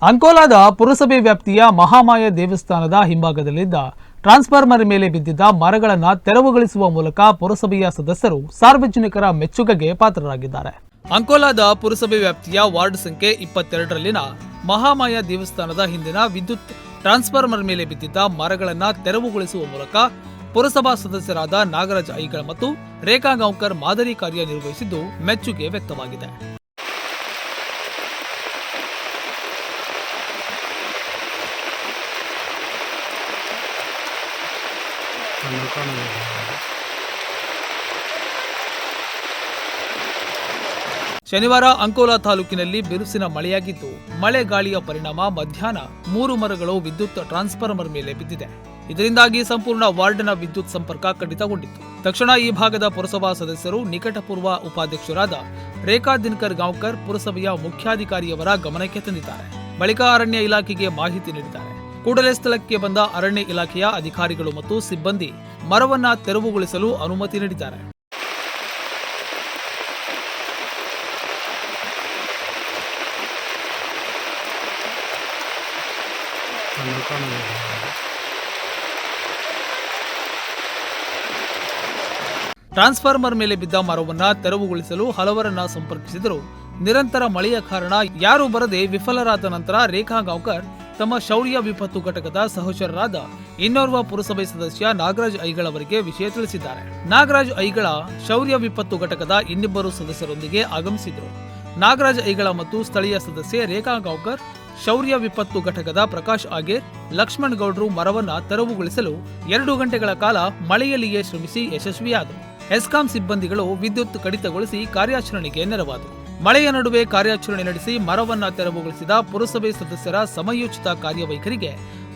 ಅಂಕೋಲಾದ ಪುರಸಭೆ ವ್ಯಾಪ್ತಿಯ ಮಹಾಮಾಯ ದೇವಸ್ಥಾನದ ಹಿಂಭಾಗದಲ್ಲಿದ್ದ ಟ್ರಾನ್ಸ್ಫಾರ್ಮರ್ ಮೇಲೆ ಬಿದ್ದಿದ್ದ ಮರಗಳನ್ನು ತೆರವುಗೊಳಿಸುವ ಮೂಲಕ ಪುರಸಭೆಯ ಸದಸ್ಯರು ಸಾರ್ವಜನಿಕರ ಮೆಚ್ಚುಗೆಗೆ ಪಾತ್ರರಾಗಿದ್ದಾರೆ. ಅಂಕೋಲಾದ ಪುರಸಭೆ ವ್ಯಾಪ್ತಿಯ ವಾರ್ಡ್ ಸಂಖ್ಯೆ 22ರಲ್ಲಿನ ಮಹಾಮಾಯ ದೇವಸ್ಥಾನದ ಹಿಂದಿನ ವಿದ್ಯುತ್ ಟ್ರಾನ್ಸ್ಫಾರ್ಮರ್ ಮೇಲೆ ಬಿದ್ದಿದ್ದ ಮರಗಳನ್ನು ತೆರವುಗೊಳಿಸುವ ಮೂಲಕ ಪುರಸಭಾ ಸದಸ್ಯರಾದ ನಾಗರಾಜ್ ಐಗಳ ಮತ್ತು ರೇಖಾ ಗಾಂವ್ಕರ್ ಮಾದರಿ ಕಾರ್ಯ ನಿರ್ವಹಿಸಿದ್ದು ಮೆಚ್ಚುಗೆ ವ್ಯಕ್ತವಾಗಿದೆ. ಶನಿವಾರ ಅಂಕೋಲಾ ತಾಲೂಕಿನಲ್ಲಿ ಬಿರುಸಿನ ಮಳೆಯಾಗಿದ್ದು, ಮಳೆ ಗಾಳಿಯ ಪರಿಣಾಮ ಮಧ್ಯಾಹ್ನ 3 ಮರಗಳು ವಿದ್ಯುತ್ ಟ್ರಾನ್ಸ್ಫಾರ್ಮರ್ ಮೇಲೆ ಬಿದ್ದಿದೆ. ಇದರಿಂದಾಗಿ ಸಂಪೂರ್ಣ ವಾರ್ಡ್ನ ವಿದ್ಯುತ್ ಸಂಪರ್ಕ ಕಡಿತಗೊಂಡಿತ್ತು. ತಕ್ಷಣ ಈ ಭಾಗದ ಪುರಸಭಾ ಸದಸ್ಯರು ನಿಕಟಪೂರ್ವ ಉಪಾಧ್ಯಕ್ಷರಾದ ರೇಖಾ ದಿನಕರ್ ಗಾಂವ್ಕರ್ ಪುರಸಭೆಯ ಮುಖ್ಯಾಧಿಕಾರಿಯವರ ಗಮನಕ್ಕೆ ತಂದಿದ್ದಾರೆ. ಬಳಿಕ ಅರಣ್ಯ ಇಲಾಖೆಗೆ ಮಾಹಿತಿ ನೀಡಿದ್ದಾರೆ. ಕೂಡಲೇ ಸ್ಥಳಕ್ಕೆ ಬಂದ ಅರಣ್ಯ ಇಲಾಖೆಯ ಅಧಿಕಾರಿಗಳು ಮತ್ತು ಸಿಬ್ಬಂದಿ ಮರವನ್ನ ತೆರವುಗೊಳಿಸಲು ಅನುಮತಿ ನೀಡಿದ್ದಾರೆ. ಟ್ರಾನ್ಸ್ಫಾರ್ಮರ್ ಮೇಲೆ ಬಿದ್ದ ಮರವನ್ನ ತೆರವುಗೊಳಿಸಲು ಹಲವರನ್ನ ಸಂಪರ್ಕಿಸಿದರೂ ನಿರಂತರ ಮಳೆಯ ಕಾರಣ ಯಾರೂ ಬರದೆ ವಿಫಲರಾದ ನಂತರ ರೇಖಾ ಗಾಂವ್ಕರ್ ತಮ್ಮ ಶೌರ್ಯ ವಿಪತ್ತು ಘಟಕದ ಸಹಚರರಾದ ಇನ್ನೋರ್ವ ಪುರಸಭೆ ಸದಸ್ಯ ನಾಗರಾಜ್ ಐಗಳ ಅವರಿಗೆ ವಿಷಯ ತಿಳಿಸಿದ್ದಾರೆ. ನಾಗರಾಜ್ ಐಗಳ ಶೌರ್ಯ ವಿಪತ್ತು ಘಟಕದ ಇನ್ನಿಬ್ಬರು ಸದಸ್ಯರೊಂದಿಗೆ ಆಗಮಿಸಿದರು. ನಾಗರಾಜ್ ಐಗಳ ಮತ್ತು ಸ್ಥಳೀಯ ಸದಸ್ಯೆ ರೇಖಾ ಗಾಂವ್ಕರ್ ಶೌರ್ಯ ವಿಪತ್ತು ಘಟಕದ ಪ್ರಕಾಶ್ ಆಗೇರ್, ಲಕ್ಷ್ಮಣ್ ಗೌಡ್ರು ಮರವನ್ನ ತೆರವುಗೊಳಿಸಲು 2 ಗಂಟೆಗಳ ಕಾಲ ಮಳೆಯಲ್ಲಿಯೇ ಶ್ರಮಿಸಿ ಯಶಸ್ವಿಯಾದರು. ಎಸ್ಕಾಂ ಸಿಬ್ಬಂದಿಗಳು ವಿದ್ಯುತ್ ಕಡಿತಗೊಳಿಸಿ ಕಾರ್ಯಾಚರಣೆಗೆ ನೆರವಾದರು. ಮಳೆಯ ನಡುವೆ ಕಾರ್ಯಾಚರಣೆ ನಡೆಸಿ ಮರವನ್ನ ತೆರವುಗೊಳಿಸಿದ ಪುರಸಭೆ ಸದಸ್ಯರ ಸಮಯೋಚಿತ ಕಾರ್ಯವೈಖರಿಗೆ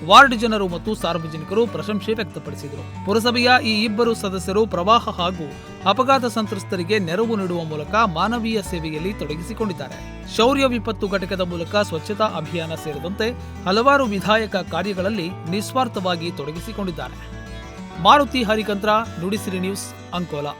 ವಾರ್ಡ್ ಜನರು ಮತ್ತು ಸಾರ್ವಜನಿಕರು ಪ್ರಶಂಸೆ ವ್ಯಕ್ತಪಡಿಸಿದರು. ಪುರಸಭೆಯ ಈ ಇಬ್ಬರು ಸದಸ್ಯರು ಪ್ರವಾಹ ಹಾಗೂ ಅಪಘಾತ ಸಂತ್ರಸ್ತರಿಗೆ ನೆರವು ನೀಡುವ ಮೂಲಕ ಮಾನವೀಯ ಸೇವೆಯಲ್ಲಿ ತೊಡಗಿಸಿಕೊಂಡಿದ್ದಾರೆ. ಶೌರ್ಯ ವಿಪತ್ತು ಘಟಕದ ಮೂಲಕ ಸ್ವಚ್ಛತಾ ಅಭಿಯಾನ ಸೇರಿದಂತೆ ಹಲವಾರು ವಿಧಾಯಕ ಕಾರ್ಯಗಳಲ್ಲಿ ನಿಸ್ವಾರ್ಥವಾಗಿ ತೊಡಗಿಸಿಕೊಂಡಿದ್ದಾರೆ. ಮಾರುತಿ ಹರಿಕಂತ್ರ, ನುಡಿಸಿರಿ ನ್ಯೂಸ್, ಅಂಕೋಲಾ.